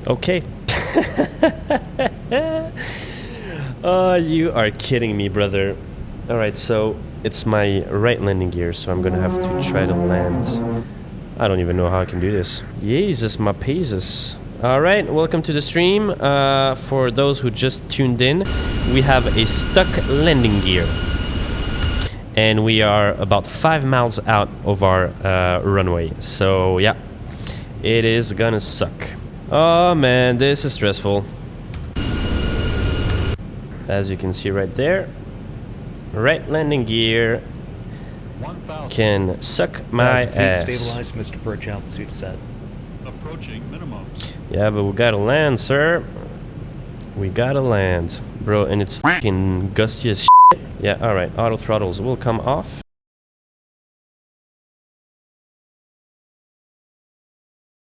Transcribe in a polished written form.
Okay. Oh, you are kidding me, brother. Alright, so it's my right landing gear, so I'm gonna have to try to land. I don't even know how I can do this. Jesus, my pieces. Alright, welcome to the stream. For those who just tuned in, we have a stuck landing gear. And we are about 5 miles out of our runway. So, yeah, it is gonna suck. Oh man, this is stressful. As you can see right there, right landing gear can suck my ass. Stabilized, Mr. Approach altitude set. Approaching minimum. Yeah, but we gotta land, sir. We gotta land. Bro, and it's fucking gusty as shit. Yeah, alright, auto throttles will come off.